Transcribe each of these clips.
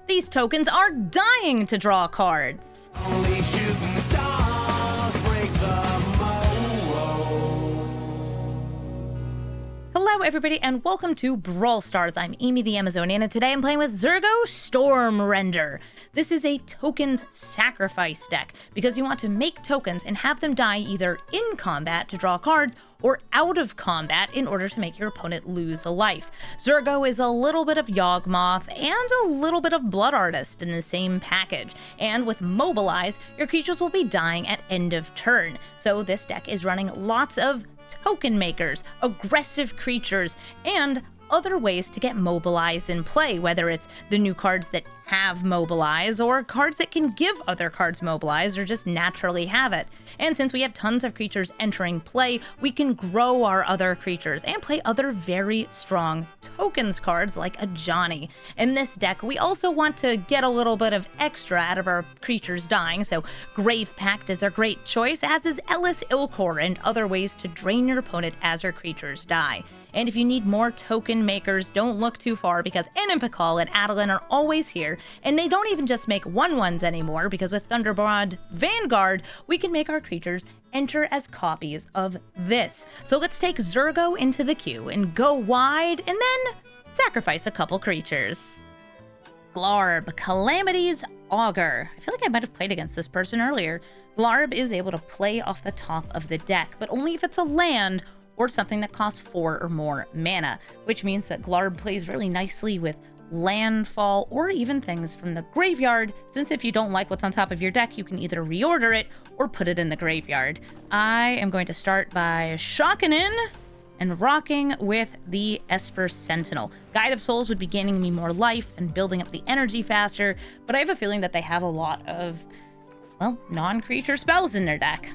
These tokens are dying to draw cards. Only shooting stars break the mold. Hello everybody and welcome to Brawl Stars. I'm Amy the Amazonian and today I'm playing with Zurgo Stormrender. This is a tokens sacrifice deck because you want to make tokens and have them die either in combat to draw cards or out of combat in order to make your opponent lose a life. Zurgo is a little bit of Yawgmoth and a little bit of Blood Artist in the same package. And with Mobilize, your creatures will be dying at end of turn. So this deck is running lots of token makers, aggressive creatures, and other ways to get Mobilize in play, whether it's the new cards that have Mobilize or cards that can give other cards Mobilize or just naturally have it. And since we have tons of creatures entering play, we can grow our other creatures and play other very strong tokens cards like a Johnny. In this deck, we also want to get a little bit of extra out of our creatures dying, so Grave Pact is a great choice, as is Ellis Ilkor and other ways to drain your opponent as your creatures die. And if you need more token makers, don't look too far because Pakal and Adeline are always here, and they don't even just make 1/1s anymore because with Thunderbolt Vanguard, we can make our creatures enter as copies of this. So let's take Zurgo into the queue and go wide and then sacrifice a couple creatures. Glarb, Calamity's Augur. I feel like I might have played against this person earlier. Glarb is able to play off the top of the deck, but only if it's a land or something that costs 4 or more mana, which means that Glarb plays really nicely with landfall or even things from the graveyard, since if you don't like what's on top of your deck, you can either reorder it or put it in the graveyard. I am going to start by shocking in and rocking with the Esper Sentinel. Guide of Souls would be gaining me more life and building up the energy faster, but I have a feeling that they have a lot of, well, non-creature spells in their deck.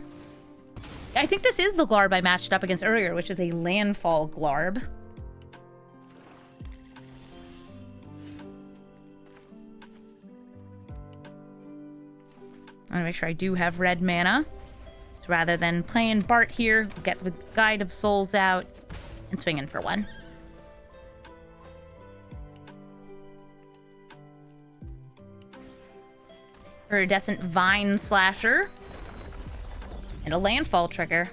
I think this is the Glarb I matched up against earlier, which is a landfall Glarb. I want to make sure I do have red mana. So rather than playing Bart here, we'll get the Guide of Souls out and swing in for one. Iridescent Vine Slasher. And a landfall trigger.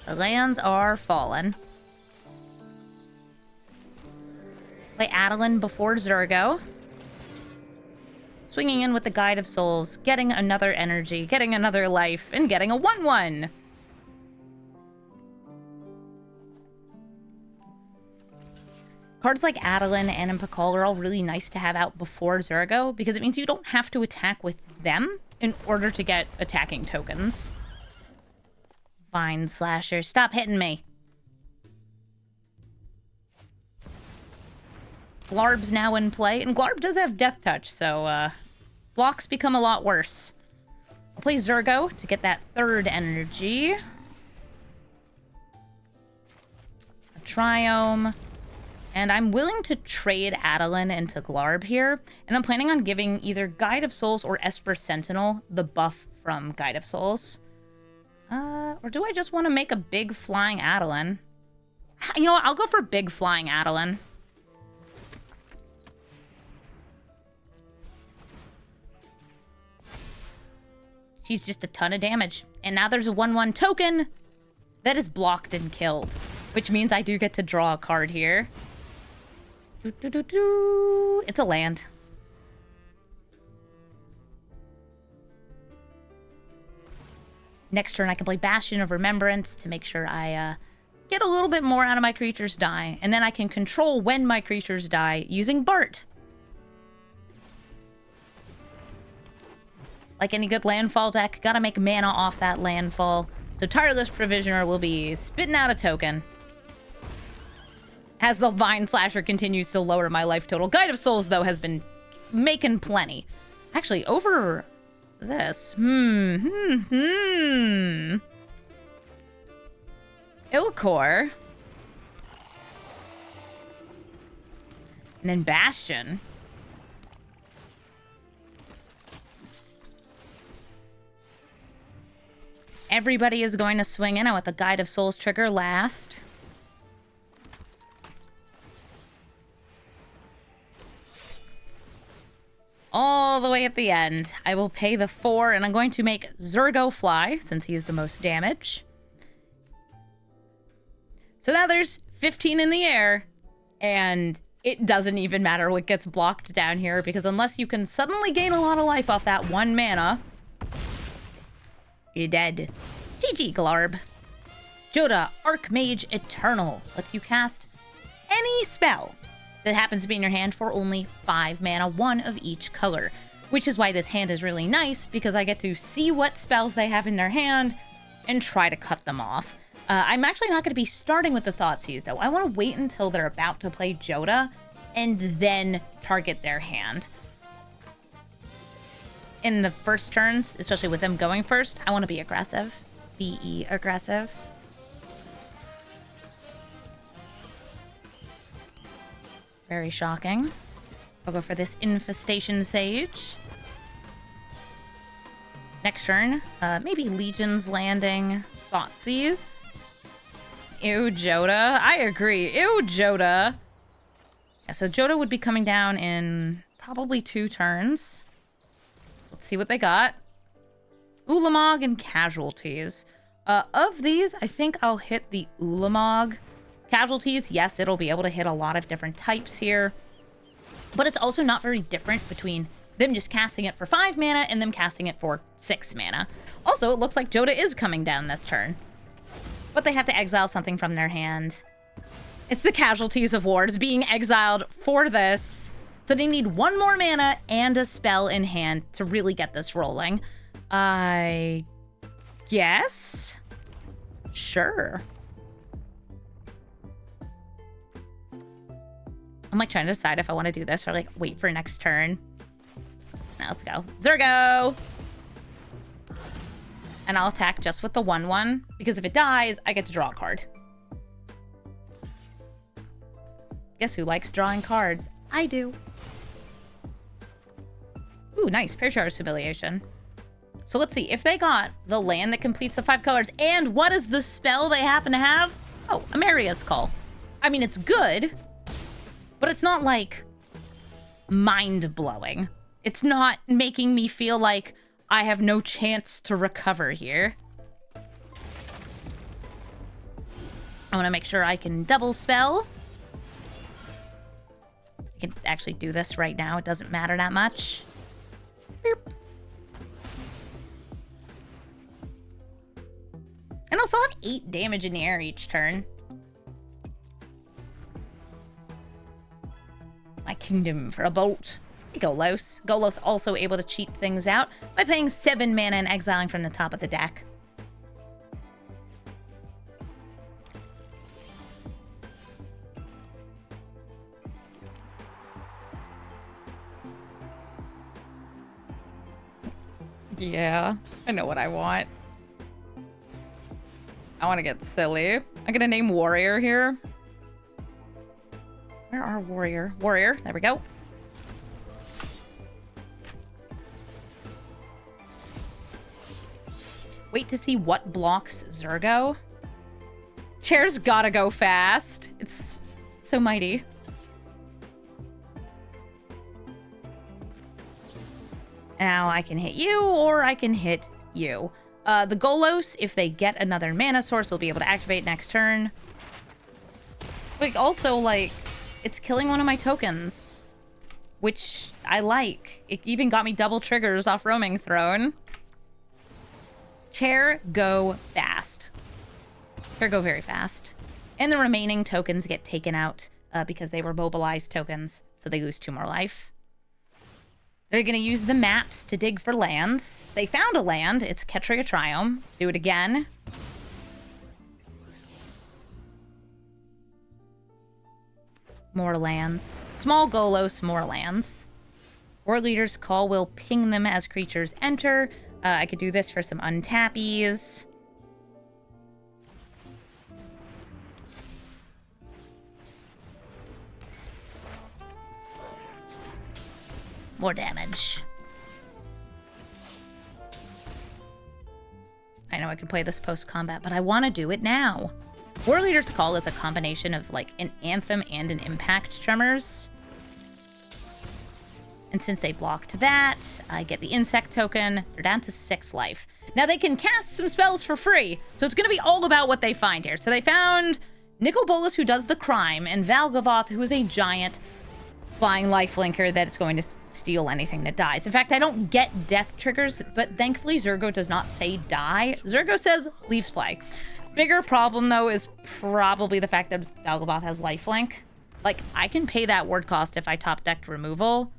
The lands are fallen. Play Adeline before Zurgo. Swinging in with the Guide of Souls, getting another energy, getting another life, and getting a 1/1. Cards like Adeline and Pakal are all really nice to have out before Zurgo, because it means you don't have to attack with them in order to get attacking tokens. Vine Slasher, stop hitting me. Glarb's now in play, and Glarb does have Death Touch, so blocks become a lot worse. I'll play Zurgo to get that third energy. A Triome. And I'm willing to trade Adeline into Glarb here, and I'm planning on giving either Guide of Souls or Esper Sentinel the buff from Guide of Souls. Or do I just want to make a big flying Adeline? You know what? I'll go for big flying Adeline. She's just a ton of damage. And now there's a 1/1 token that is blocked and killed, which means I do get to draw a card here. It's a land. Next turn, I can play Bastion of Remembrance to make sure I get a little bit more out of my creatures die. And then I can control when my creatures die using Bart. Like any good landfall deck, gotta make mana off that landfall. So Tireless Provisioner will be spitting out a token. As the Vine Slasher continues to lower my life total. Guide of Souls, though, has been making plenty. Actually, over this. Ilkor. And then Bastion. Everybody is going to swing in. I want the Guide of Souls trigger last. all the way at the end. I will pay the 4, and I'm going to make Zurgo fly, since he is the most damage. So now there's 15 in the air, and it doesn't even matter what gets blocked down here, because unless you can suddenly gain a lot of life off that 1 mana, you're dead. GG, Glarb. Jodah, Archmage Eternal, lets you cast any spell that happens to be in your hand for only 5 mana, 1 of each color. Which is why this hand is really nice, because I get to see what spells they have in their hand and try to cut them off. I'm actually not going to be starting with the Thoughtseize, though. I want to wait until they're about to play Jodah and then target their hand. In the first turns, especially with them going first, I want to be aggressive. Be aggressive. Very shocking. I'll go for this Infestation Sage. Next turn, maybe Legion's Landing, Thoughtseize. Ew, Jodah. I agree. Ew, Jodah. Yeah, so Jodah would be coming down in probably 2 turns. Let's see what they got. Ulamog and Casualties. Of these, I think I'll hit the Ulamog. Casualties, yes, it'll be able to hit a lot of different types here. But it's also not very different between them just casting it for 5 mana and them casting it for 6 mana. Also, it looks like Jodah is coming down this turn. But they have to exile something from their hand. It's the Casualties of Wars being exiled for this. So they need 1 more mana and a spell in hand to really get this rolling. I guess? Sure. I'm like trying to decide if I want to do this or like wait for next turn. Now let's go. Zurgo! And I'll attack just with the 1/1, because if it dies, I get to draw a card. Guess who likes drawing cards? I do. Ooh, nice. Parachair's Humiliation. So let's see. If they got the land that completes the 5 colors, and what is the spell they happen to have? Oh, Amaria's Call. I mean, it's good, but it's not, like, mind-blowing. It's not making me feel like I have no chance to recover here. I want to make sure I can double spell. I can actually do this right now. It doesn't matter that much. Boop. And also have 8 damage in the air each turn. My kingdom for a bolt. Golos. Golos also able to cheat things out by paying 7 mana and exiling from the top of the deck. Yeah, I know what I want. I want to get silly. I'm gonna name Warrior here. Where are Warrior? Warrior, there we go. Wait to see what blocks Zurgo. Chair's gotta go fast. It's so mighty. Now I can hit you, or I can hit you. The Golos, if they get another mana source, will be able to activate next turn. But also, like, it's killing one of my tokens, which I like. It even got me double triggers off Roaming Throne. Chair, go fast. Chair, go very fast. And the remaining tokens get taken out because they were mobilized tokens, so they lose 2 more life. They're going to use the maps to dig for lands. They found a land. It's Ketria Triome. Do it again. More lands. Small Golos, more lands. War Leader's Call will ping them as creatures enter. I could do this for some untappies. More damage. I know I could play this post-combat, but I want to do it now. War Leader's Call is a combination of, like, an Anthem and an Impact Tremors. And since they blocked that, I get the insect token. They're down to 6 life. Now they can cast some spells for free, so it's going to be all about what they find here. So they found Nicol Bolas, who does the crime, and Valgavoth, who is a giant flying lifelinker that is going to steal anything that dies. In fact, I don't get death triggers, but thankfully Zurgo does not say die. Zurgo says leaves play. Bigger problem, though, is probably the fact that Valgavoth has lifelink. Like, I can pay that word cost if I top decked removal,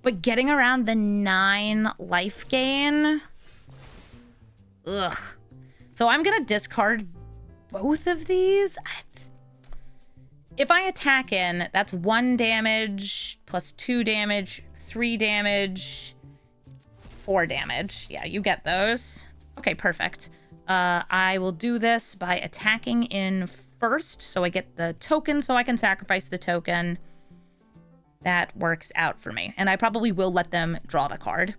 but getting around the 9 life gain... Ugh. So I'm gonna discard both of these. If I attack in, that's 1 damage, plus 2 damage, 3 damage, 4 damage. Yeah, you get those. Okay, perfect. I will do this by attacking in first, so I get the token, so I can sacrifice the token. That works out for me. And I probably will let them draw the card.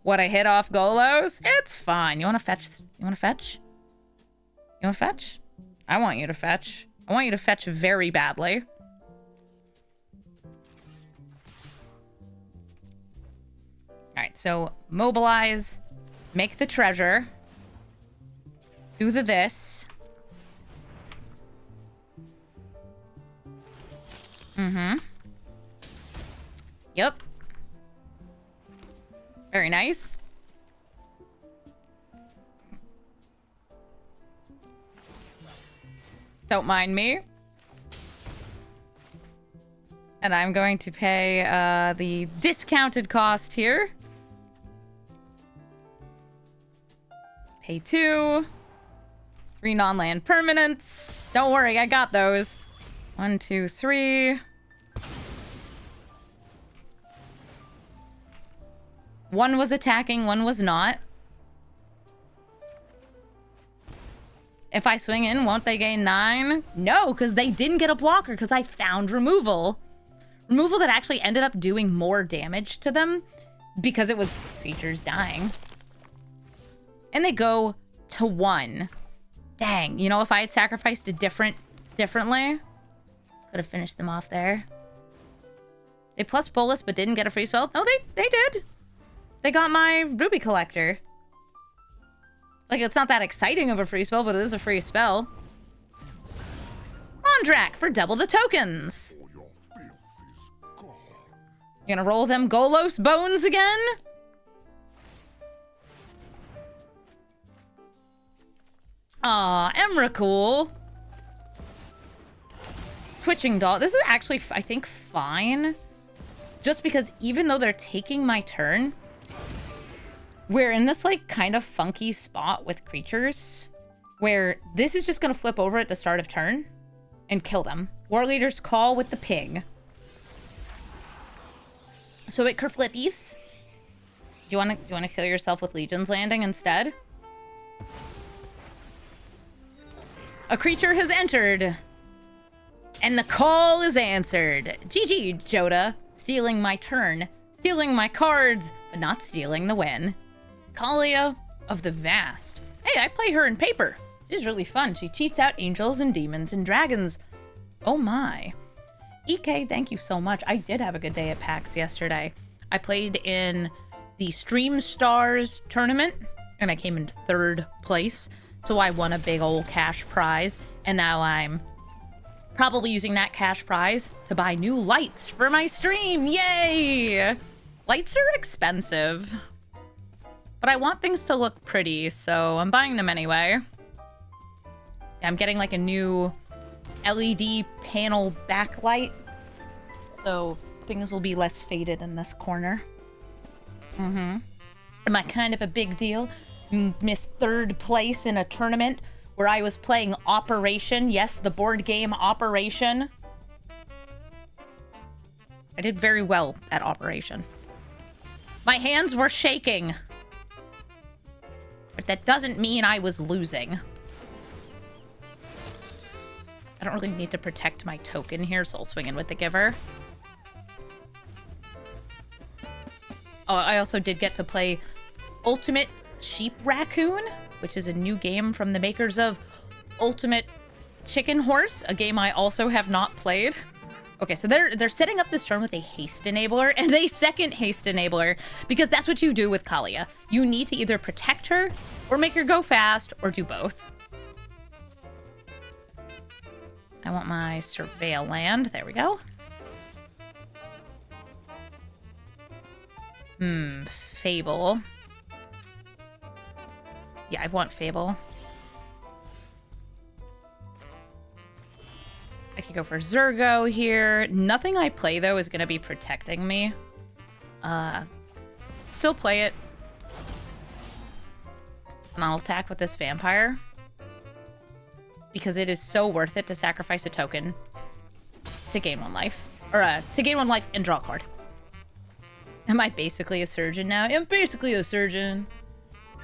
What, I hit off Golos? It's fine. You want to fetch? You want to fetch? You want to fetch? I want you to fetch. I want you to fetch very badly. Alright, so mobilize. Make the treasure. Do the this. Mm-hmm. Yep. Very nice. Don't mind me. And I'm going to pay the discounted cost here. Pay 2. 3 non-land permanents. Don't worry, I got those. 1, 2, 3. 1 was attacking, 1 was not. If I swing in, won't they gain 9? No, because they didn't get a blocker because I found removal. Removal that actually ended up doing more damage to them because it was creatures dying. And they go to 1. Dang, you know, if I had sacrificed it differently, could have finished them off there. They plus Bolus but didn't get a free spell. No, they did. They got my Ruby Collector. Like, it's not that exciting of a free spell, but it is a free spell. Mondrak for double the tokens. You gonna roll them Golos bones again? Aw, Emrakul. Twitching Doll. This is actually, I think, fine. Just because even though they're taking my turn, we're in this, like, kind of funky spot with creatures where this is just going to flip over at the start of turn and kill them. War Leader's Call with the pig. So it kerflippies. Do you want to kill yourself with Legion's Landing instead? A creature has entered. And the call is answered. GG, Jodah. Stealing my turn. Stealing my cards, but not stealing the win. Kaalia of the Vast. Hey, I play her in paper. She's really fun. She cheats out angels and demons and dragons. Oh my. EK, thank you so much. I did have a good day at PAX yesterday. I played in the Stream Stars tournament, and I came in 3rd place. So I won a big old cash prize, and now I'm probably using that cash prize to buy new lights for my stream. Yay! Lights are expensive. But I want things to look pretty, so I'm buying them anyway. Yeah, I'm getting like a new LED panel backlight, so things will be less faded in this corner. Am I kind of a big deal? Missed 3rd place in a tournament where I was playing Operation. Yes, the board game Operation. I did very well at Operation. My hands were shaking. But that doesn't mean I was losing. I don't really need to protect my token here, so I'll swing in with the Giver. Oh, I also did get to play Ultimate Sheep Raccoon, which is a new game from the makers of Ultimate Chicken Horse, a game I also have not played. Okay, so they're setting up this turn with a haste enabler and a second haste enabler because that's what you do with Kaalia. You need to either protect her or make her go fast or do both. I want my Surveil land. There we go. Fable. Yeah, I want Fable. I could go for Zurgo here. Nothing I play, though, is going to be protecting me. Still play it. And I'll attack with this vampire. Because it is so worth it to sacrifice a token to gain 1 life. Or, to gain 1 life and draw a card. Am I basically a surgeon now? I'm basically a surgeon.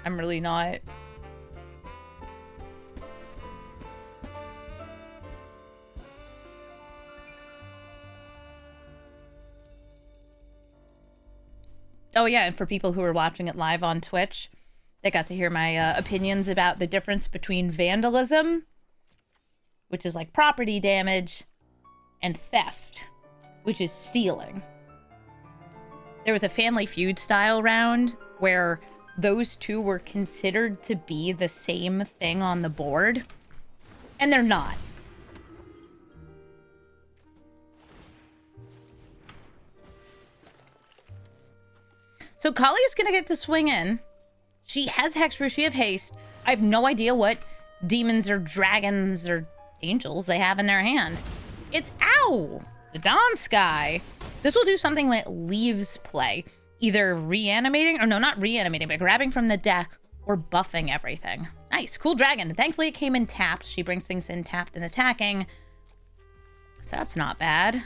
I'm really not. Oh yeah, and for people who are watching it live on Twitch, they got to hear my opinions about the difference between vandalism, which is like property damage, and theft, which is stealing. There was a Family Feud style round where those two were considered to be the same thing on the board, and they're not. So Kaalia's gonna get to swing in. She has Hexproof, she have haste. I have no idea what demons or dragons or angels they have in their hand. It's ow! The Dawn Sky. This will do something when it leaves play. Either reanimating, or no, not reanimating, but grabbing from the deck or buffing everything. Nice, cool dragon. Thankfully it came in tapped. She brings things in tapped and attacking. So that's not bad.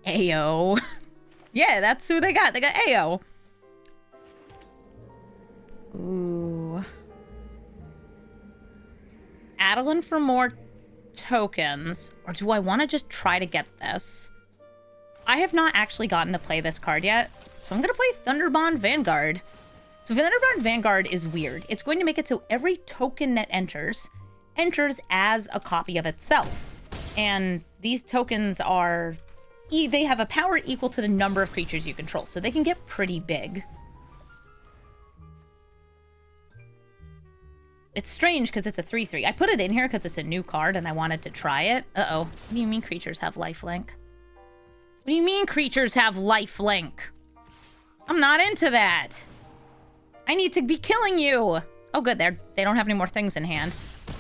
Ayo. Yeah, that's who they got. They got Ayo. Ooh. Adeline for more tokens. Or do I want to just try to get this? I have not actually gotten to play this card yet. So I'm going to play Thunderbond Vanguard. So Thunderbond Vanguard is weird. It's going to make it so every token that enters as a copy of itself. And these tokens are... they have a power equal to the number of creatures you control, so they can get pretty big. It's strange because it's a 3/3. I put it in here because it's a new card and I wanted to try it. Uh-oh. What do you mean creatures have lifelink? What do you mean creatures have lifelink? I'm not into that. I need to be killing you. Oh, good. They don't have any more things in hand.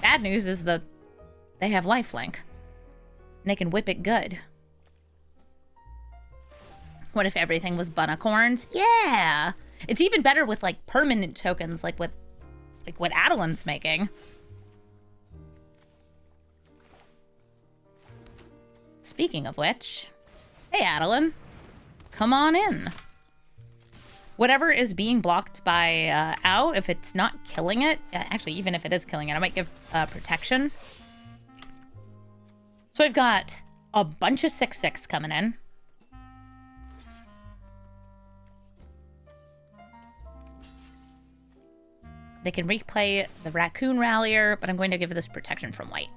Bad news is that they have lifelink. And they can whip it good. What if everything was Bunnicorns? Yeah! It's even better with, like, permanent tokens, like what Adeline's making. Speaking of which... Hey, Adeline. Come on in. Whatever is being blocked by Ow, if it's not killing it... Actually, even if it is killing it, I might give protection. So I've got a bunch of 6/6 coming in. They can replay the Raccoon Rallier, but I'm going to give this protection from white.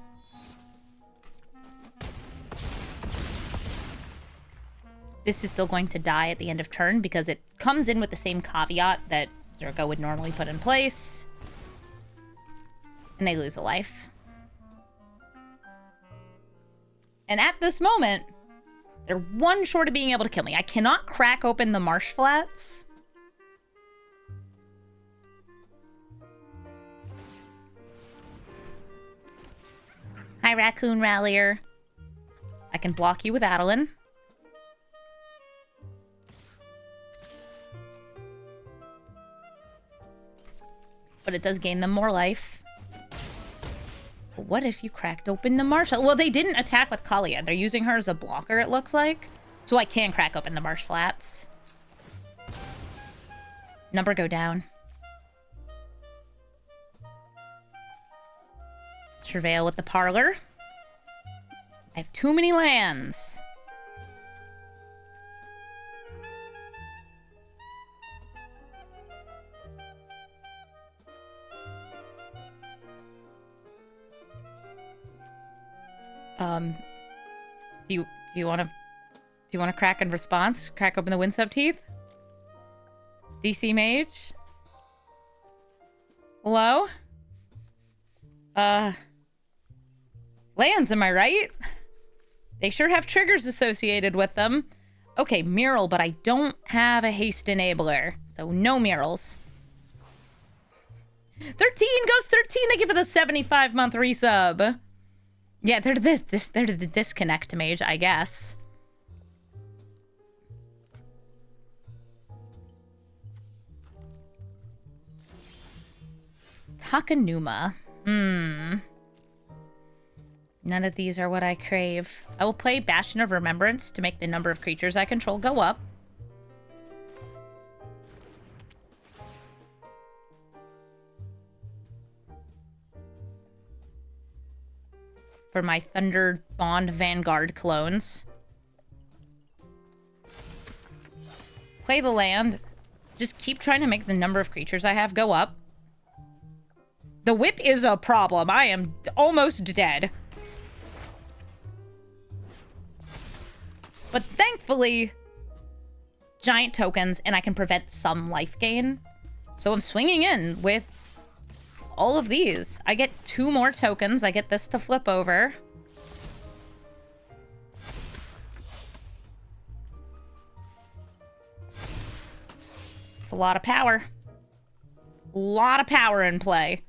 This is still going to die at the end of turn because it comes in with the same caveat that Zurgo would normally put in place. And they lose a life. And at this moment, they're one short of being able to kill me. I cannot crack open the Marsh Flats. Hi, Raccoon Rallier. I can block you with Adeline. But it does gain them more life. But what if you cracked open the Marsh? Well, they didn't attack with Kaalia. They're using her as a blocker, it looks like. So I can crack open the Marsh Flats. Number go down. Surveil with the Parlor. I have too many lands. Do you want to crack in response? Crack open the Windsub teeth? DC Mage? Hello? Lands, am I right? They sure have triggers associated with them. Okay, mural, but I don't have a haste enabler, so no murals. 13 goes 13. Thank you for the 75-month resub. Yeah, they're the disconnect mage, I guess. Takanuma. None of these are what I crave. I will play Bastion of Remembrance to make the number of creatures I control go up. For my Thunder Bond Vanguard clones. Play the land. Just keep trying to make the number of creatures I have go up. The whip is a problem. I am almost dead. But thankfully, giant tokens, and I can prevent some life gain. So I'm swinging in with all of these. I get 2 more tokens. I get this to flip over. It's a lot of power. A lot of power in play.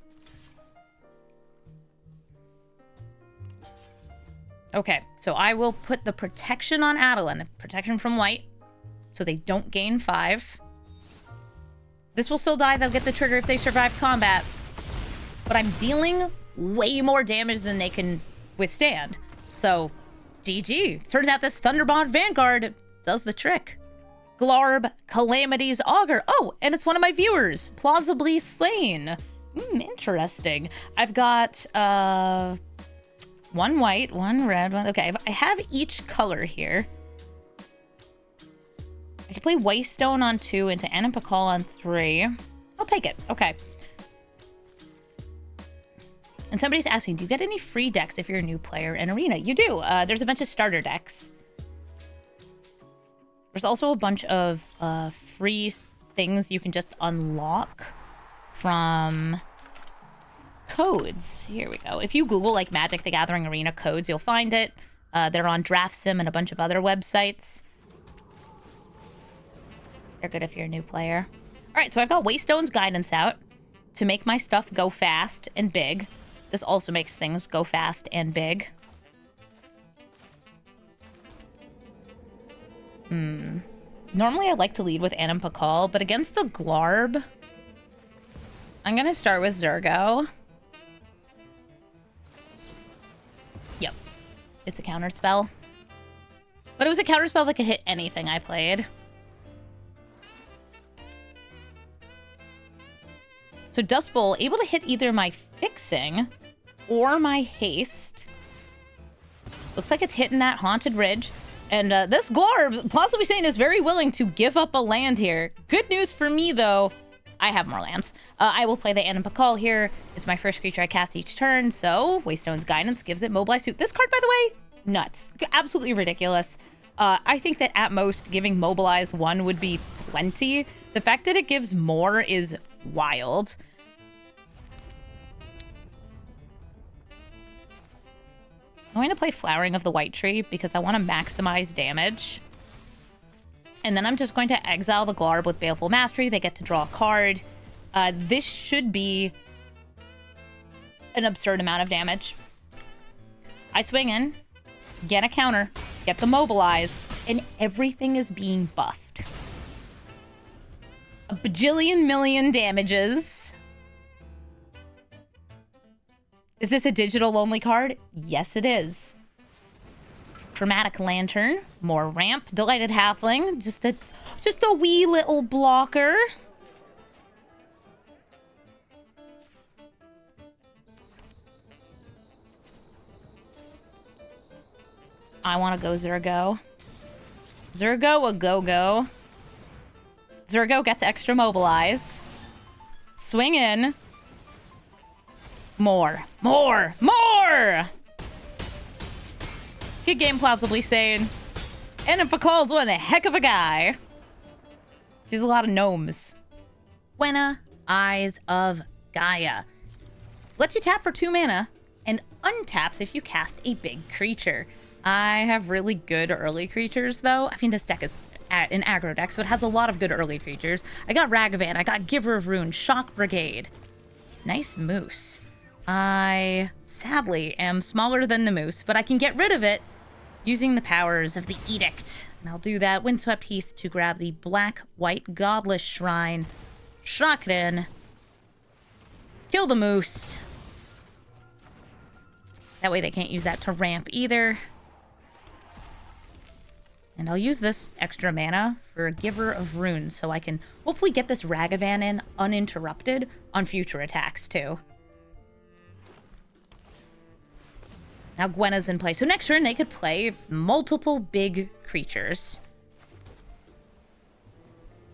Okay, so I will put the protection on Adeline. Protection from white. So they don't gain 5. This will still die. They'll get the trigger if they survive combat. But I'm dealing way more damage than they can withstand. So, GG. Turns out this Thunderbond Vanguard does the trick. Glarb, Calamity's Augur. Oh, and it's one of my viewers. Plausibly Slain. Interesting. I've got, 1 white, 1 red, 1... Okay, I have each color here. I can play Waystone on 2 into Anipakal on 3. I'll take it. Okay. And somebody's asking, do you get any free decks if you're a new player in Arena? You do. There's a bunch of starter decks. There's also a bunch of free things you can just unlock from codes. Here we go. If you Google like Magic the Gathering Arena codes, you'll find it. They're on DraftSim and a bunch of other websites. They're good if you're a new player. All right, so I've got Waystone's Guidance out to make my stuff go fast and big. This also makes things go fast and big. Normally I like to lead with Anipakal, but against the Glarb, I'm going to start with Zurgo. Yep. It's a counter spell. But it was a counter spell that could hit anything I played. So Dust Bowl, able to hit either my Fixing or my Haste. Looks like it's hitting that Haunted Ridge. And this Glarb, Plausibly Saying, is very willing to give up a land here. Good news for me, though. I have more lands. I will play the Anipakal here. It's my first creature I cast each turn, so Waystone's Guidance gives it Mobilize Suit. This card, by the way, nuts. Absolutely ridiculous. I think that at most, giving Mobilize 1 would be plenty. The fact that it gives more is wild. I'm going to play Flowering of the White Tree because I want to maximize damage. And then I'm just going to exile the Glarb with Baleful Mastery. They get to draw a card. This should be an absurd amount of damage. I swing in, get a counter, get the Mobilize, and everything is being buffed. A bajillion million damages. Is this a digital-only card? Yes, it is. Chromatic Lantern, more ramp, Delighted Halfling, just a wee little blocker. I want to go Zurgo. Zurgo a go-go. Zurgo gets extra Mobilize. Swing in. More. Wicked Game Plausibly saying, and if calls one a heck of a guy. She's a lot of gnomes. Gwenna, Eyes of Gaea. Lets you tap for 2 mana and untaps if you cast a big creature. I have really good early creatures, though. I mean, this deck is an aggro deck, so it has a lot of good early creatures. I got Ragavan, I got Giver of Rune, Shock Brigade. Nice moose. I, sadly, am smaller than the moose, but I can get rid of it using the powers of the Edict. And I'll do that. Windswept Heath to grab the black-white Godless Shrine. Shock it in. Kill the moose. That way they can't use that to ramp either. And I'll use this extra mana for a Giver of Runes so I can hopefully get this Ragavan in uninterrupted on future attacks too. Now Gwenna's in play. So next turn they could play multiple big creatures.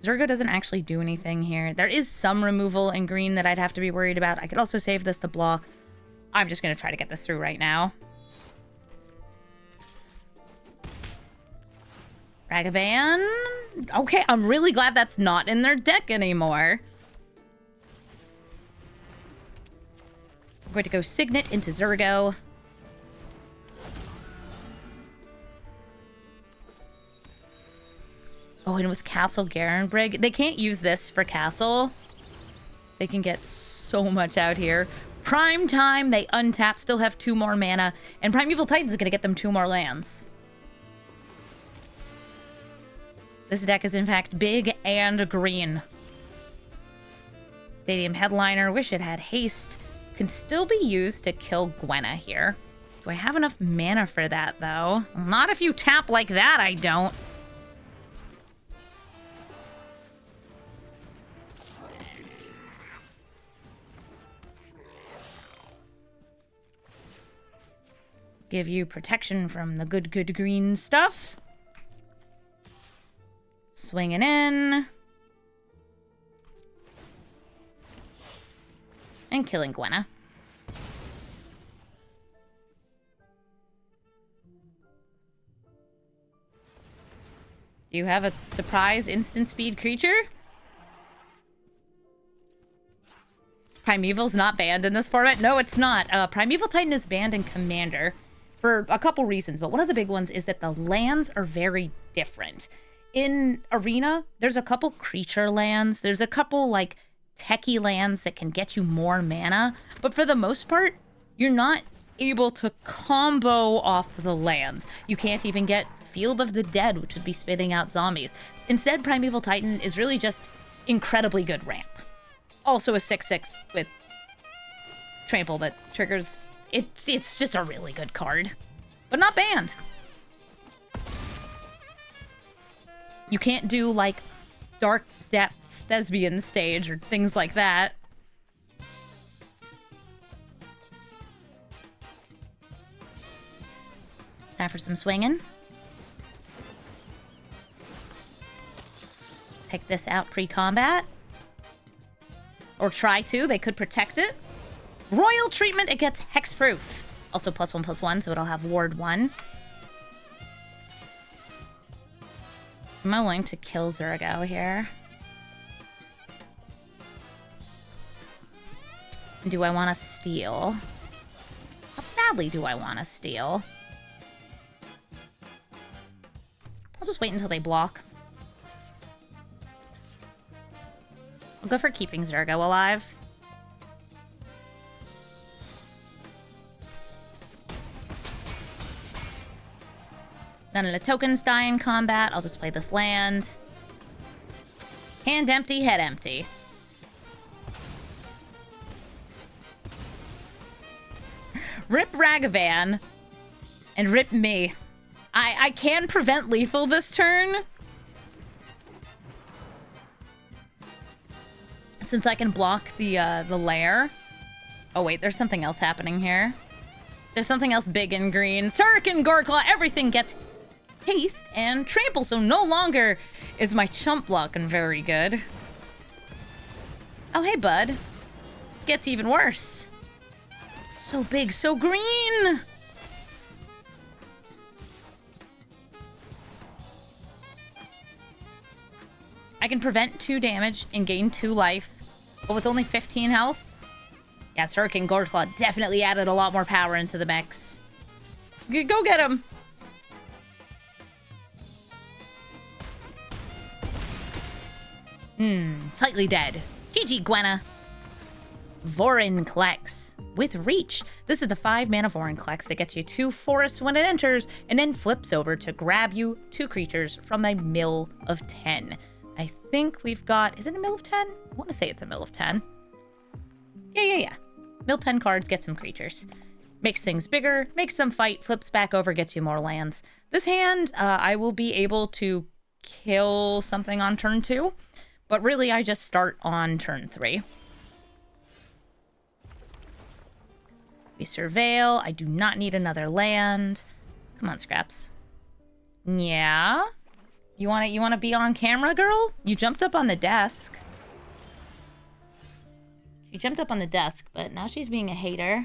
Zurgo doesn't actually do anything here. There is some removal in green that I'd have to be worried about. I could also save this to block. I'm just going to try to get this through right now. Ragavan. Okay, I'm really glad that's not in their deck anymore. I'm going to go Signet into Zurgo. Oh, and with Castle Garenbrig, they can't use this for Castle. They can get so much out here. Prime time, they untap, still have 2 more mana, and Primeval Titan's is going to get them 2 more lands. This deck is in fact big and green. Stadium Headliner, wish it had haste. Can still be used to kill Gwenna here. Do I have enough mana for that, though? Not if you tap like that, I don't. Give you protection from the good green stuff. Swinging in. And killing Gwenna. Do you have a surprise instant speed creature? Primeval's not banned in this format? No, it's not. Primeval Titan is banned in Commander for a couple reasons, but one of the big ones is that the lands are very different. In Arena, there's a couple creature lands. There's a couple, like, techie lands that can get you more mana. But for the most part, you're not able to combo off the lands. You can't even get Field of the Dead, which would be spitting out zombies. Instead, Primeval Titan is really just incredibly good ramp. Also a 6/6 with trample that triggers... It's just a really good card. But not banned. You can't do, like, Dark Depths Thespian Stage or things like that. Time for some swinging. Take this out pre-combat. Or try to. They could protect it. Royal Treatment, it gets hexproof. Also +1/+1, so it'll have Ward 1. Am I willing to kill Zurgo here? Do I want to steal? How badly do I want to steal? I'll just wait until they block. I'll go for keeping Zurgo alive. None of the tokens die in combat. I'll just play this land. Hand empty, head empty. Rip Ragavan and rip me. I can prevent lethal this turn. Since I can block the lair. Oh wait, there's something else happening here. There's something else big in green. Turrican, Goreclaw, everything gets haste and trample, so no longer is my chump blocking very good. Oh hey bud. Gets even worse. So big, so green. I can prevent 2 damage and gain 2 life, but with only 15 health? Yeah, Hurricane Goreclaw definitely added a lot more power into the mix. Go get him! Tightly dead. GG, Gwenna. Vorinclex with Reach. This is the 5-mana Vorinclex that gets you 2 forests when it enters, and then flips over to grab you 2 creatures from a mill of 10. I think we've got... Is it a mill of 10? I want to say it's a mill of 10. Yeah. Mill 10 cards, get some creatures. Makes things bigger, makes them fight, flips back over, gets you more lands. This hand, I will be able to kill something on turn 2, but really I just start on turn 3. We surveil. I do not need another land. Come on, Scraps. Yeah? You want to be on camera, girl? You jumped up on the desk. She jumped up on the desk, but now she's being a hater.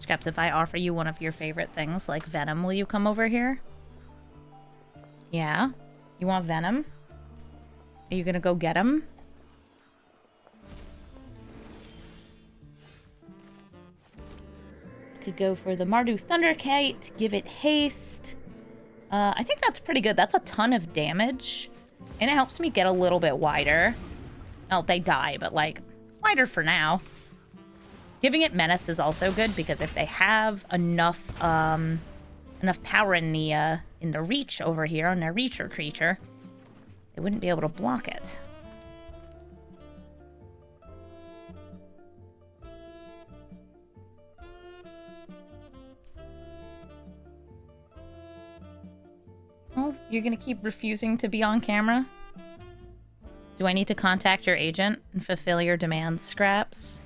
Scraps, if I offer you one of your favorite things, like Venom, will you come over here? Yeah? You want Venom? Are you gonna go get him? Could go for the Mardu Thunderkite, give it haste. I think that's pretty good. That's a ton of damage. And it helps me get a little bit wider. Oh, they die, but like, wider for now. Giving it Menace is also good because if they have enough power in the reach over here on their reacher creature, they wouldn't be able to block it. Oh, you're gonna keep refusing to be on camera? Do I need to contact your agent and fulfill your demands, Scraps?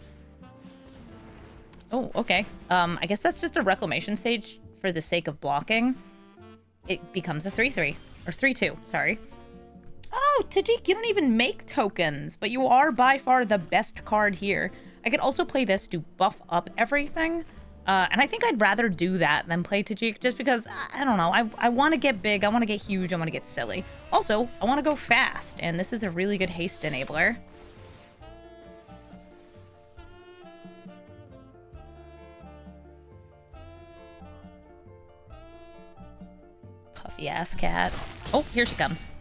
Oh, okay. I guess that's just a reclamation stage for the sake of blocking. It becomes a 3-3. Or 3-2, sorry. Oh, Tajik, you don't even make tokens, but you are by far the best card here. I could also play this to buff up everything. And I think I'd rather do that than play Tajik, just because, I don't know, I want to get big, I want to get huge, I want to get silly. Also, I want to go fast, and this is a really good haste enabler. Puffy ass cat. Oh, here she comes.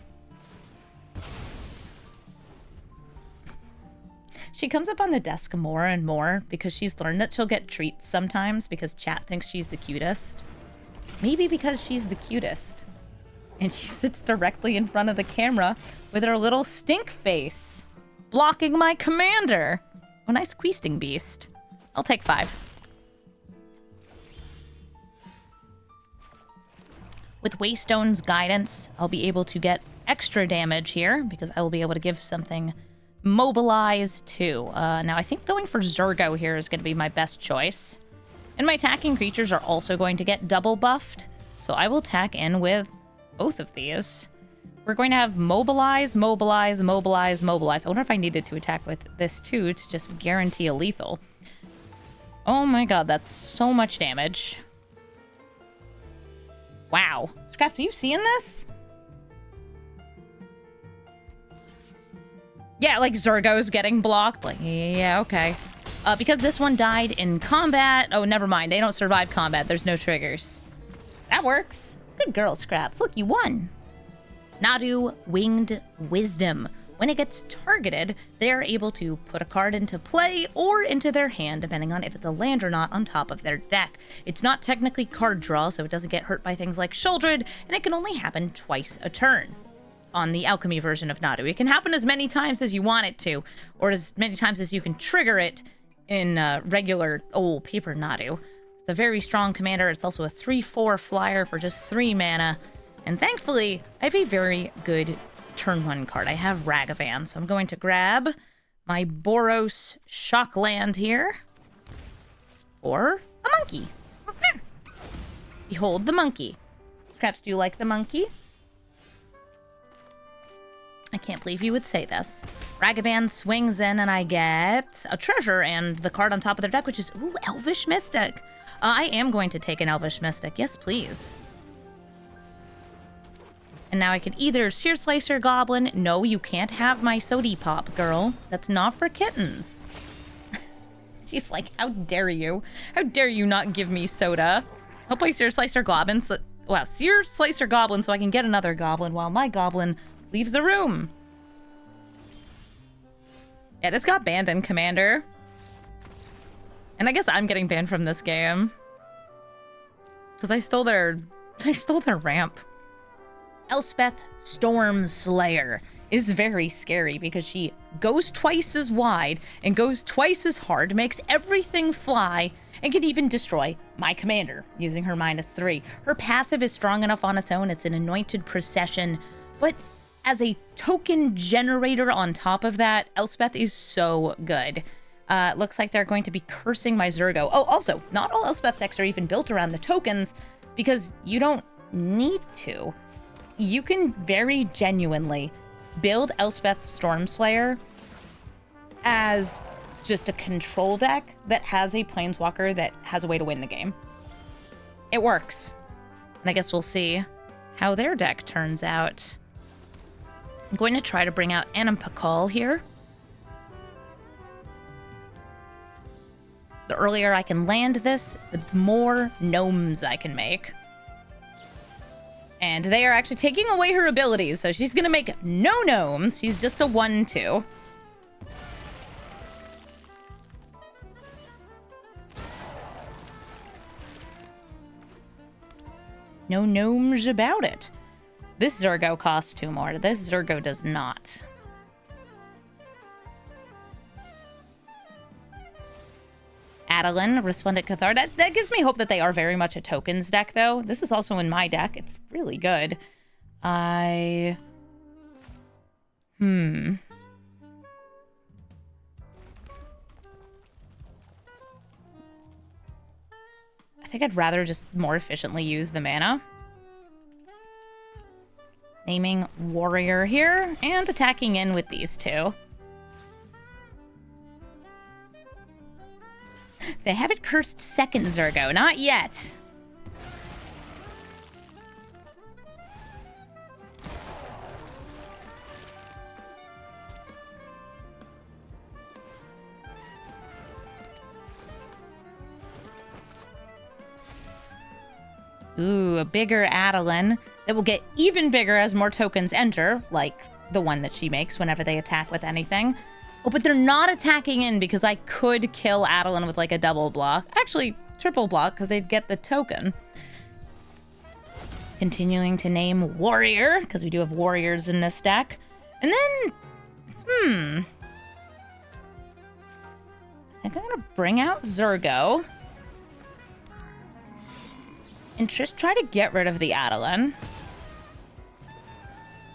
She comes up on the desk more and more because she's learned that she'll get treats sometimes because chat thinks she's the cutest. Maybe because she's the cutest. And she sits directly in front of the camera with her little stink face, blocking my commander. Oh, nice Questing Beast. I'll take 5. With Waystone's guidance, I'll be able to get extra damage here because I will be able to give something Mobilize too. Now I think going for Zurgo here is going to be my best choice. And my attacking creatures are also going to get double buffed. So I will tack in with both of these. We're going to have Mobilize, Mobilize, Mobilize, Mobilize. I wonder if I needed to attack with this too to just guarantee a lethal. Oh my god, that's so much damage. Wow. Scraps, are you seeing this? Yeah, like Zurgo's getting blocked. Like, yeah, okay. Because this one died in combat. Oh, never mind. They don't survive combat. There's no triggers. That works. Good girl, Scraps. Look, you won. Nadu, Winged Wisdom. When it gets targeted, they're able to put a card into play or into their hand, depending on if it's a land or not, on top of their deck. It's not technically card draw, so it doesn't get hurt by things like Sheoldred, and it can only happen twice a turn. On the alchemy version of Nadu. It can happen as many times as you want it to, or as many times as you can trigger it in regular old paper Nadu. It's a very strong commander. It's also a 3/4 flyer for just 3 mana. And thankfully, I have a very good turn 1 card. I have Ragavan, so I'm going to grab my Boros Shockland here. Or a monkey. Behold the monkey. Perhaps do you like the monkey? I can't believe you would say this. Ragavan swings in and I get a treasure and the card on top of their deck, which is, ooh, Elvish Mystic. I am going to take an Elvish Mystic. Yes, please. And now I can either Sear Slicer Goblin. No, you can't have my Sody Pop, girl. That's not for kittens. She's like, how dare you? How dare you not give me soda? I'll play Sear Slicer Goblin. Wow, Sear Slicer Goblin so I can get another Goblin while my Goblin leaves the room. Yeah, this got banned in Commander. And I guess I'm getting banned from this game. Because I stole their ramp. Elspeth Stormslayer is very scary because she goes twice as wide and goes twice as hard, makes everything fly, and can even destroy my commander using her -3. Her passive is strong enough on its own. It's an anointed procession, but as a token generator on top of that, Elspeth is so good. Looks like they're going to be cursing my Zurgo. Oh, also, not all Elspeth decks are even built around the tokens because you don't need to. You can very genuinely build Elspeth Stormslayer as just a control deck that has a Planeswalker that has a way to win the game. It works. And I guess we'll see how their deck turns out. I'm going to try to bring out Pakal here. The earlier I can land this, the more gnomes I can make. And they are actually taking away her abilities, so she's gonna make no gnomes. She's just a 1/2. No gnomes about it. This Zurgo costs 2 more. This Zurgo does not. Adeline, Resplendent Cathar. That gives me hope that they are very much a tokens deck, though. This is also in my deck. It's really good. I think I'd rather just more efficiently use the mana. Naming Warrior here, and attacking in with these two. They haven't cursed second Zurgo. Not yet. Ooh, a bigger Adeline that will get even bigger as more tokens enter, like the one that she makes whenever they attack with anything. Oh, but they're not attacking in because I could kill Adeline with like a double block. Actually, triple block because they'd get the token. Continuing to name Warrior, because we do have Warriors in this deck. And then, I think I'm going to bring out Zurgo. And just try to get rid of the Adeline.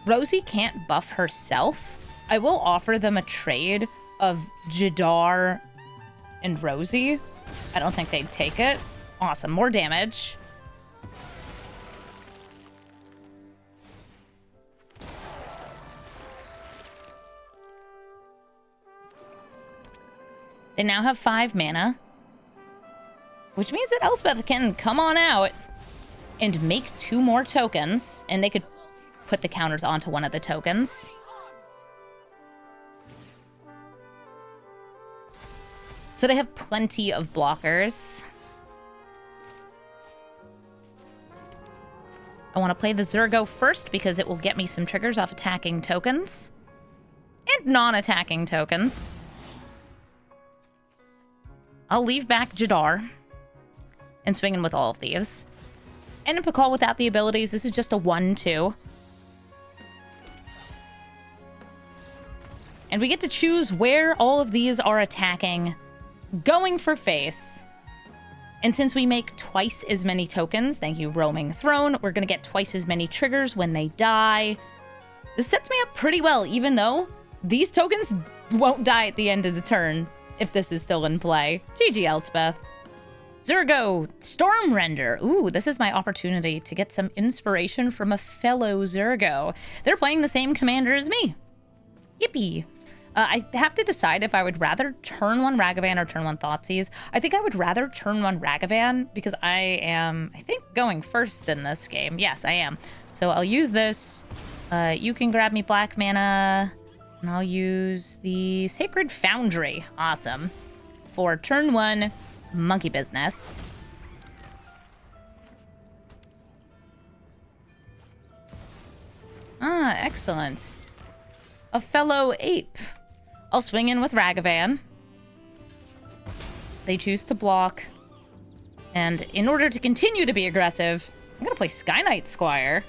Rosie can't buff herself. I will offer them a trade of Jadar and Rosie. I don't think they'd take it. Awesome, more damage. They now have 5 mana. Which means that Elspeth can come on out and make 2 more tokens. And they could put the counters onto one of the tokens. So they have plenty of blockers. I want to play the Zurgo first because it will get me some triggers off attacking tokens. And non-attacking tokens. I'll leave back Jadar. And swing in with all of these. And Pakal without the abilities. This is just a 1/2. And we get to choose where all of these are attacking. Going for face. And since we make twice as many tokens, thank you, Roaming Throne, we're going to get twice as many triggers when they die. This sets me up pretty well, even though these tokens won't die at the end of the turn if this is still in play. GG, Elspeth. Zurgo Stormrender. Ooh, this is my opportunity to get some inspiration from a fellow Zurgo. They're playing the same commander as me. Yippee! I have to decide if I would rather turn 1 Ragavan or turn 1 Thoughtseize. I think I would rather turn 1 Ragavan because I am, I think, going first in this game. Yes, I am. So I'll use this. You can grab me black mana, and I'll use the Sacred Foundry. Awesome. For turn 1 monkey business. Ah, excellent. A fellow ape. I'll swing in with Ragavan. They choose to block. And in order to continue to be aggressive, I'm going to play Sky Knight Squire.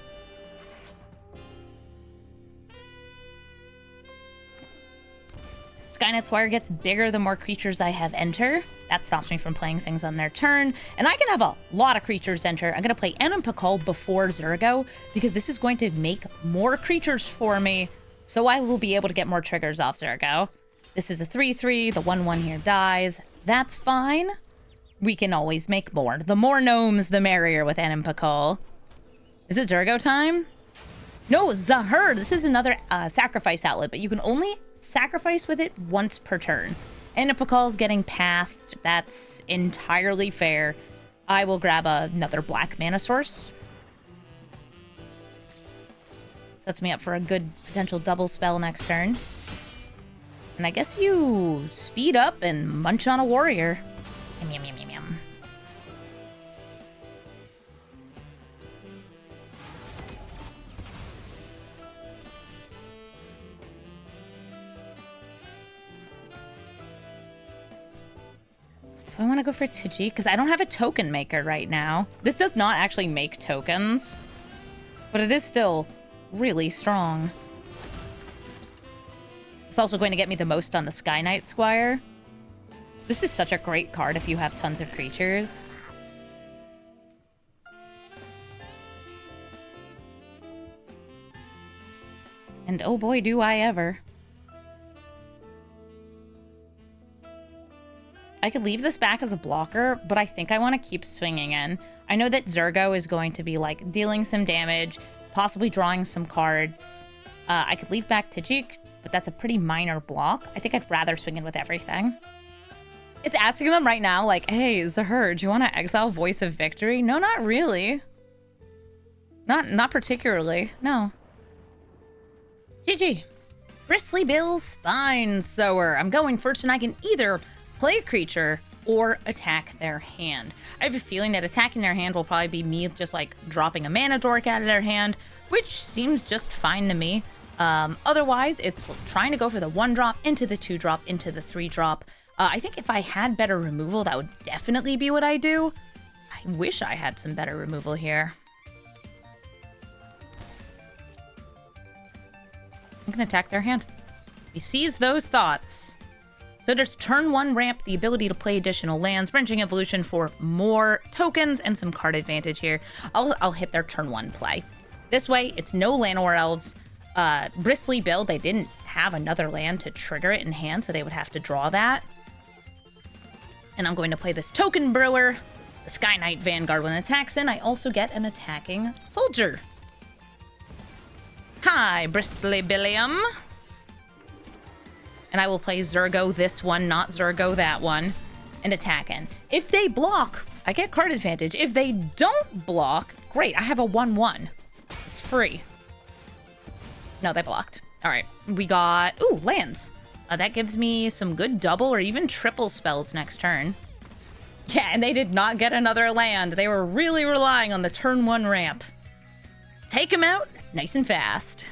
Sky Knight Squire gets bigger the more creatures I have enter. That stops me from playing things on their turn. And I can have a lot of creatures enter. I'm going to play Enempakal before Zurgo because this is going to make more creatures for me. So I will be able to get more triggers off Zurgo. This is a 3/3. The 1/1 here dies. That's fine. We can always make more. The more gnomes, the merrier with Enempakal. Is it Zurgo time? No, Zahur. This is another sacrifice outlet, but you can only sacrifice with it once per turn. Enepakal's getting pathed. That's entirely fair. I will grab another black mana source. Sets me up for a good potential double spell next turn. And I guess you speed up and munch on a warrior. Yum, yum, yum, yum, yum. Do I want to go for Tiji? Because I don't have a token maker right now. This does not actually make tokens, but it is still really strong. It's also going to get me the most on the Sky Knight Squire. This is such a great card if you have tons of creatures. And oh boy, do I ever. I could leave this back as a blocker, but I think I want to keep swinging in. I know that Zurgo is going to be like dealing some damage, possibly drawing some cards. I could leave back Tajik, but that's a pretty minor block. I think I'd rather swing in with everything. It's asking them right now, like, hey, Zahur, do you want to exile Voice of Victory? No, not really. Not particularly, no. GG. Bristly Bill Spine Sower. I'm going first, and I can either play a creature or attack their hand. I have a feeling that attacking their hand will probably be me just like dropping a mana dork out of their hand, which seems just fine to me. Otherwise, it's trying to go for the 1-drop into the 2-drop into the 3-drop. I think if I had better removal, that would definitely be what I do. I wish I had some better removal here. I'm gonna attack their hand. We seize those thoughts. So there's turn 1 ramp, the ability to play additional lands, Branching Evolution for more tokens and some card advantage here. I'll hit their turn 1 play. This way, it's no Llanowar Elves. Bristly build, they didn't have another land to trigger it in hand, so they would have to draw that. And I'm going to play this Token Brewer, the Sky Knight Vanguard. When it attacks in, I also get an attacking soldier. Hi, Bristly Billiam. And I will play Zurgo this one, not Zurgo that one, and attack in. If they block, I get card advantage. If they don't block, great, I have a 1/1. It's free. No, they blocked. All right, we got, ooh, lands. That gives me some good double or even triple spells next turn. Yeah, and they did not get another land. They were really relying on the turn 1 ramp. Take him out nice and fast.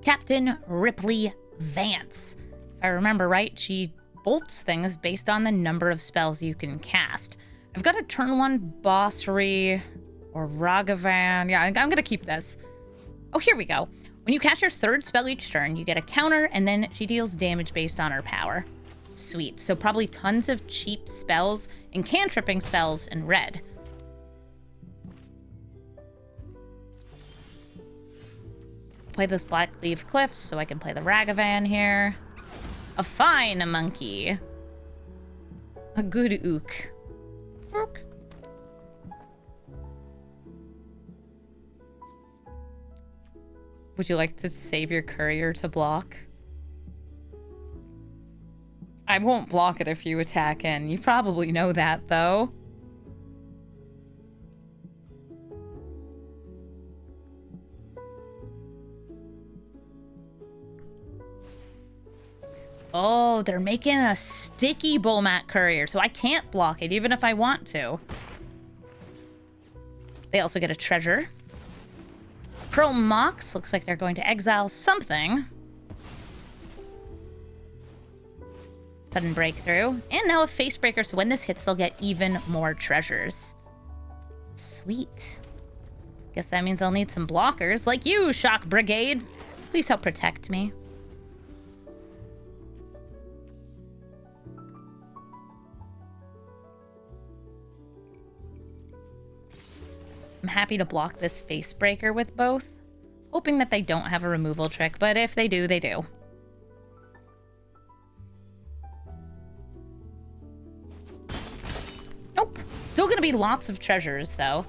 Captain Ripley Vance. If I remember right, she bolts things based on the number of spells you can cast. I've got a turn 1 Bossry or Ragavan. Yeah, I'm going to keep this. Oh, here we go. When you cast your 3rd spell each turn, you get a counter, and then she deals damage based on her power. Sweet. So probably tons of cheap spells and cantripping spells in red. Play this Blackleaf Cliffs so I can play the Ragavan here. A fine monkey. A good ook. Ook. Would you like to save your courier to block? I won't block it if you attack in. You probably know that, though. Oh, they're making a sticky bull mat courier, so I can't block it even if I want to. They also get a treasure. Pearl Mox. Looks like they're going to exile something. Sudden breakthrough. And now a face breaker, so when this hits, they'll get even more treasures. Sweet. Guess that means I'll need some blockers, like you, Shock Brigade. Please help protect me. I'm happy to block this face breaker with both, hoping that they don't have a removal trick, but if they do, they do. Nope. Still gonna be lots of treasures, though.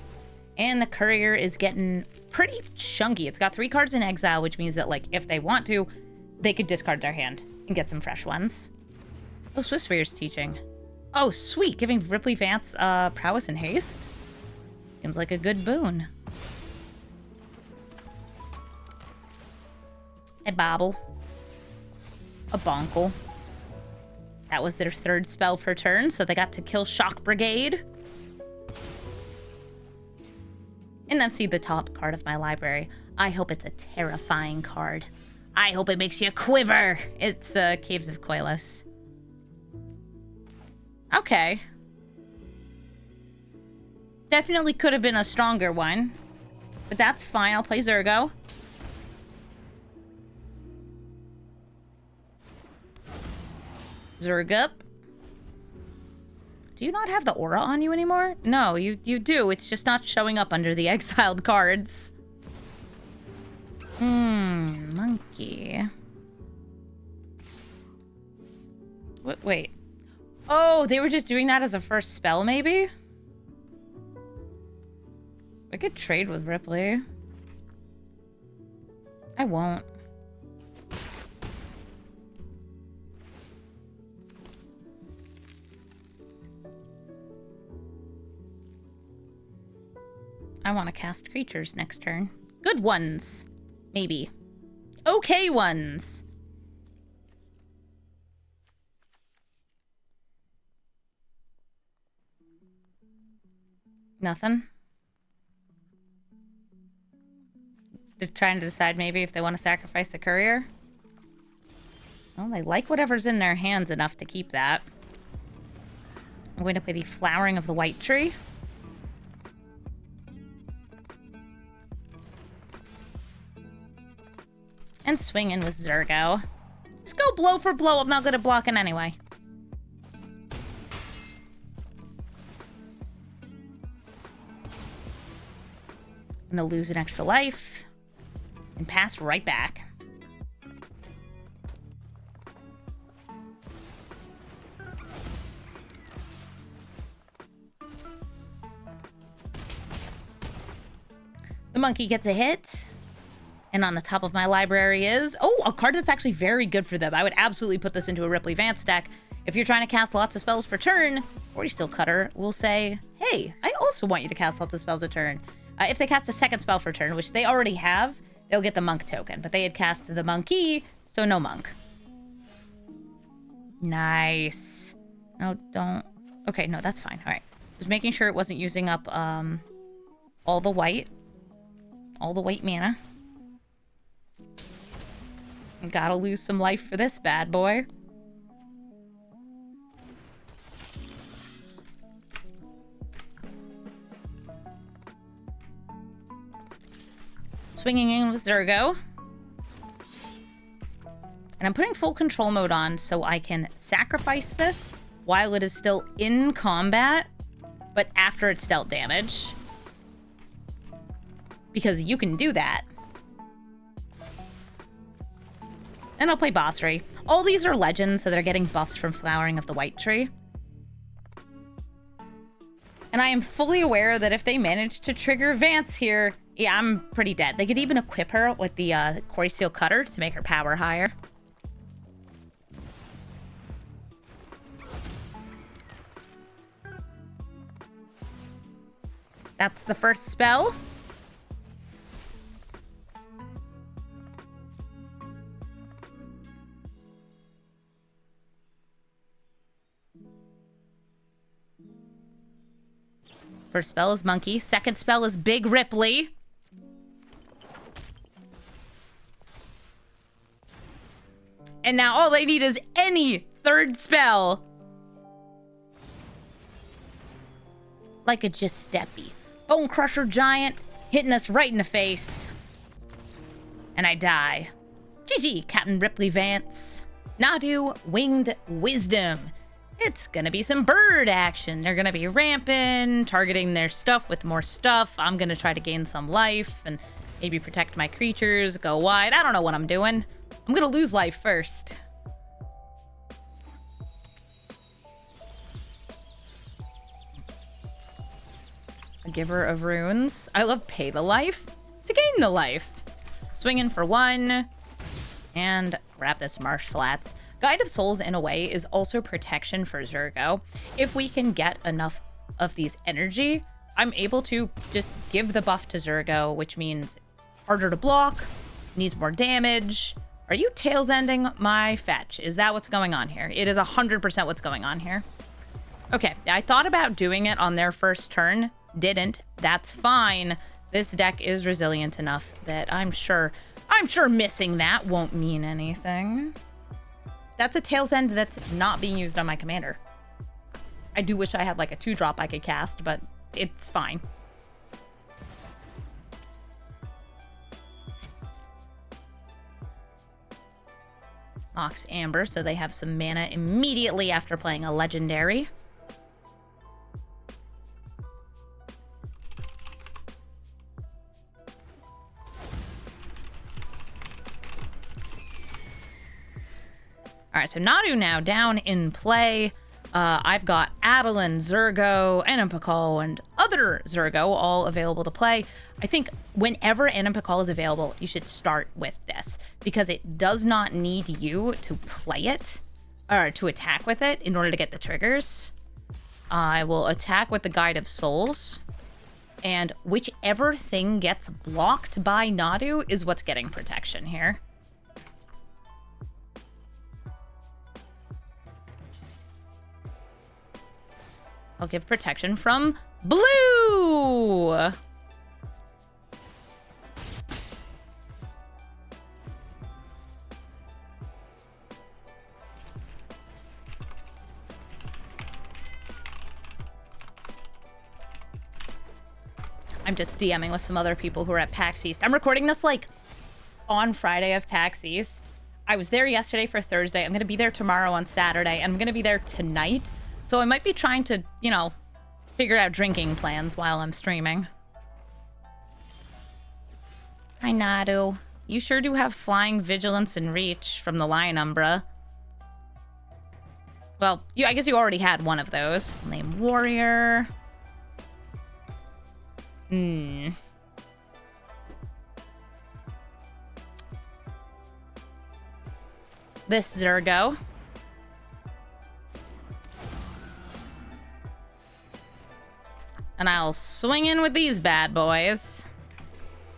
And the courier is getting pretty chunky. It's got 3 cards in exile, which means that, like, if they want to, they could discard their hand and get some fresh ones. Oh, Swift Spear's teaching. Oh, sweet. Giving Ripley Vance prowess and haste. Seems like a good boon. A bobble. A bonkle. That was their 3rd spell per turn, so they got to kill Shock Brigade. And then see the top card of my library. I hope it's a terrifying card. I hope it makes you quiver. It's Caves of Koilos. Okay. Definitely could have been a stronger one. But that's fine. I'll play Zurgo. Zurgup. Do you not have the aura on you anymore? No, you do. It's just not showing up under the exiled cards. Monkey. Wait. Oh, they were just doing that as a first spell, maybe? I could trade with Ripley. I won't. I want to cast creatures next turn. Good ones. Maybe. Okay ones. Nothing? They're trying to decide maybe if they want to sacrifice the courier. Well, they like whatever's in their hands enough to keep that. I'm going to play the Flowering of the White Tree. And swing in with Zurgo. Just go blow for blow. I'm not good at blocking anyway. I'm gonna lose an extra life. And pass right back. The monkey gets a hit. And on the top of my library is... Oh, a card that's actually very good for them. I would absolutely put this into a Ripley Vance deck. If you're trying to cast lots of spells per turn, 40 Steel Cutter will say, hey, I also want you to cast lots of spells a turn. If they cast a second spell per turn, which they already have, they'll get the monk token. But they had cast the monkey, so no monk. Nice. No, don't... Okay, no, that's fine. All right. Just making sure it wasn't using up all the white mana. Gotta lose some life for this bad boy. Swinging in with Zurgo. And I'm putting full control mode on so I can sacrifice this while it is still in combat, but after it's dealt damage. Because you can do that. And I'll play Bossry. All these are legends, so they're getting buffs from Flowering of the White Tree. And I am fully aware that if they manage to trigger Vance here, yeah, I'm pretty dead. They could even equip her with the Quarry Steel Cutter to make her power higher. That's the first spell. First spell is Monkey. Second spell is Big Ripley. And now all I need is any third spell. Like a just steppy. Bone Crusher Giant hitting us right in the face. And I die. GG, Captain Ripley Vance. Nadu, Winged Wisdom. It's gonna be some bird action. They're gonna be ramping, targeting their stuff with more stuff. I'm gonna try to gain some life and maybe protect my creatures, go wide. I don't know what I'm doing. I'm gonna lose life first. A Giver of Runes. I love pay the life to gain the life. Swinging for 1. And grab this Marsh Flats. Guide of Souls, in a way, is also protection for Zurgo. If we can get enough of these energy, I'm able to just give the buff to Zurgo, which means harder to block, needs more damage. Are you tails ending my fetch? Is that what's going on here? It is 100% what's going on here. Okay, I thought about doing it on their first turn. Didn't. That's fine. This deck is resilient enough that I'm sure missing that won't mean anything. That's a tails end that's not being used on my commander. I do wish I had like a 2-drop I could cast, but it's fine. Mox Amber, so they have some mana immediately after playing a legendary. All right, so Nadu now down in play. I've got Adeline, Zurgo, Enimpakal, and other Zurgo all available to play. I think whenever Enimpakal is available, you should start with this because it does not need you to play it or to attack with it in order to get the triggers. I will attack with the Guide of Souls, and whichever thing gets blocked by Nadu is what's getting protection here. I'll give protection from blue. I'm just DMing with some other people who are at PAX East. I'm recording this like on Friday of PAX East. I was there yesterday for Thursday. I'm going to be there tomorrow on Saturday. And I'm going to be there tonight. So I might be trying to, you know, figure out drinking plans while I'm streaming. Hi, Nadu. You sure do have flying, vigilance, and reach from the Lion Umbra. Well, I guess you already had one of those. Name Warrior. This Zurgo. And I'll swing in with these bad boys.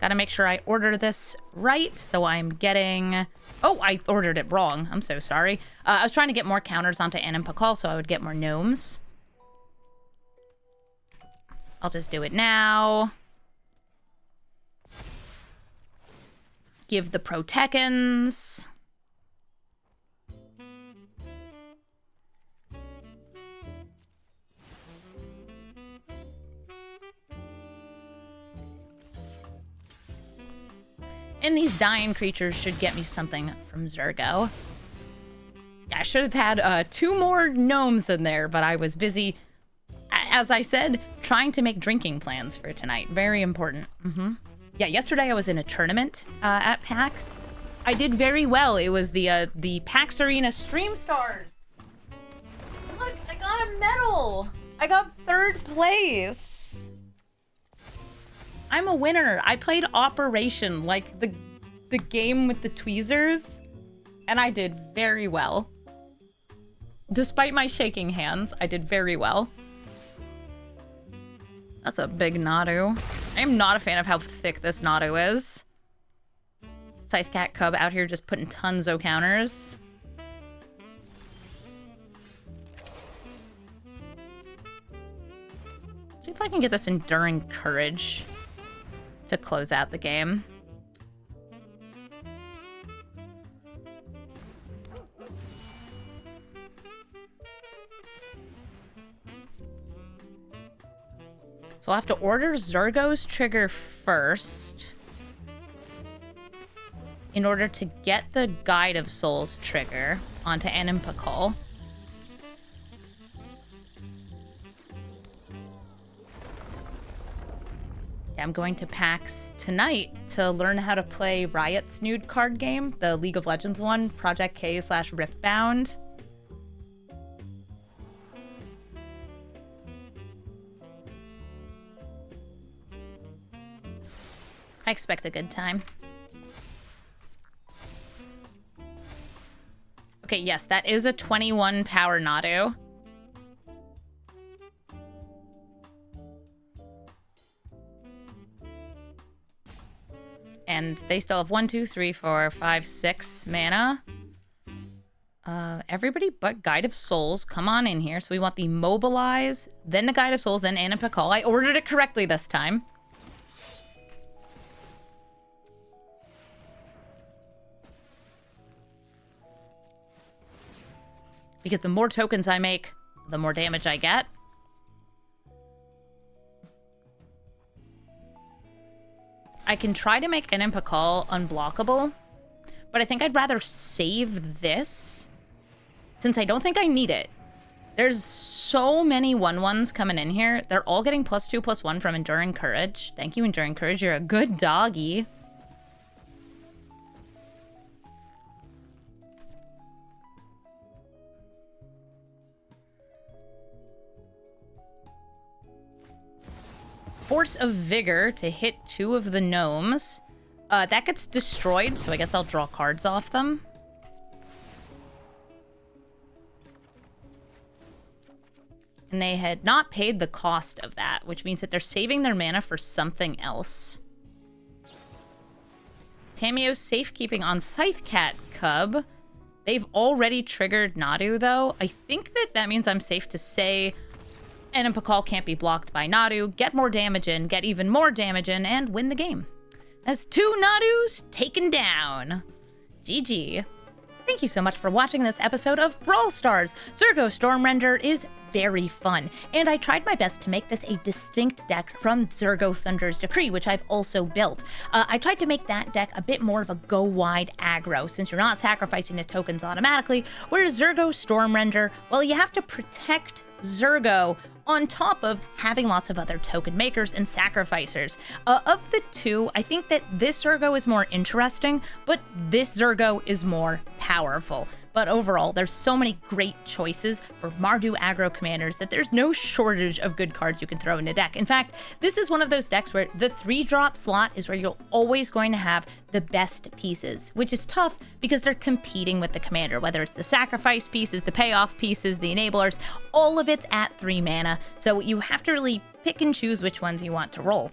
Gotta make sure I order this right, so I'm getting... Oh, I ordered it wrong. I'm so sorry. I was trying to get more counters onto Enimpakal, so I would get more gnomes. I'll just do it now. Give the Protecans. And these dying creatures should get me something from Zurgo. I should have had 2 more gnomes in there, but I was busy, as I said, trying to make drinking plans for tonight. Very important. Yeah, yesterday I was in a tournament at PAX. I did very well. It was the PAX Arena Stream Stars. Look, I got a medal. I got 3rd place. I'm a winner. I played Operation, like the game with the tweezers, and I did very well. Despite my shaking hands, I did very well. That's a big Nadu. I am not a fan of how thick this Nadu is. Scythe Cat Cub out here just putting tons of counters. See if I can get this Enduring Courage to close out the game. So I'll have to order Zurgo's trigger first in order to get the Guide of Souls trigger onto Animpakal. I'm going to PAX tonight to learn how to play Riot's new card game, the League of Legends one, Project K/Riftbound. I expect a good time. Okay, yes, that is a 21 power Nadu. And they still have 1, 2, 3, 4, 5, 6 mana. Everybody but Guide of Souls, come on in here. So we want the Mobilize, then the Guide of Souls, then Animpakal. I ordered it correctly this time. Because the more tokens I make, the more damage I get. I can try to make Animpakal unblockable, but I think I'd rather save this since I don't think I need it. There's so many 1/1s coming in here. They're all getting +2/+1 from Enduring Courage. Thank you, Enduring Courage. You're a good doggy. Force of Vigor to hit 2 of the gnomes. That gets destroyed, so I guess I'll draw cards off them. And they had not paid the cost of that, which means that they're saving their mana for something else. Tamio's safekeeping on Scythe Cat Cub. They've already triggered Nadu, though. I think that means I'm safe to say Animpakal can't be blocked by Nadu, get more damage in, get even more damage in, and win the game. As 2 Nadus taken down. GG. Thank you so much for watching this episode of Brawl Stars. Zurgo Stormrender is very fun, and I tried my best to make this a distinct deck from Zurgo Thunder's Decree, which I've also built. I tried to make that deck a bit more of a go-wide aggro, since you're not sacrificing the tokens automatically, whereas Zurgo Stormrender, well, you have to protect Zurgo on top of having lots of other token makers and sacrificers. Of the two, I think that this Zurgo is more interesting, but this Zurgo is more powerful. But overall, there's so many great choices for Mardu aggro commanders that there's no shortage of good cards you can throw in a deck. In fact, this is one of those decks where the 3-drop slot is where you're always going to have the best pieces, which is tough because they're competing with the commander, whether it's the sacrifice pieces, the payoff pieces, the enablers, all of it's at 3 mana. So you have to really pick and choose which ones you want to roll.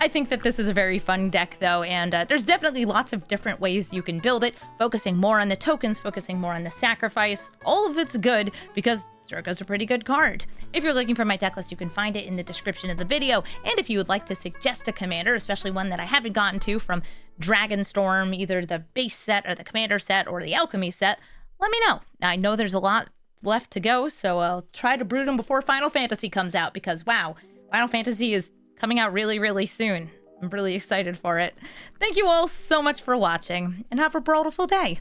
I think that this is a very fun deck, though, and there's definitely lots of different ways you can build it, focusing more on the tokens, focusing more on the sacrifice. All of it's good because Zurgo's a pretty good card. If you're looking for my deck list, you can find it in the description of the video, and if you would like to suggest a commander, especially one that I haven't gotten to from Dragonstorm, either the base set or the commander set or the alchemy set, let me know. Now, I know there's a lot left to go, so I'll try to brew them before Final Fantasy comes out, because wow, Final Fantasy is coming out really, really soon. I'm really excited for it. Thank you all so much for watching, and have a brawlful day.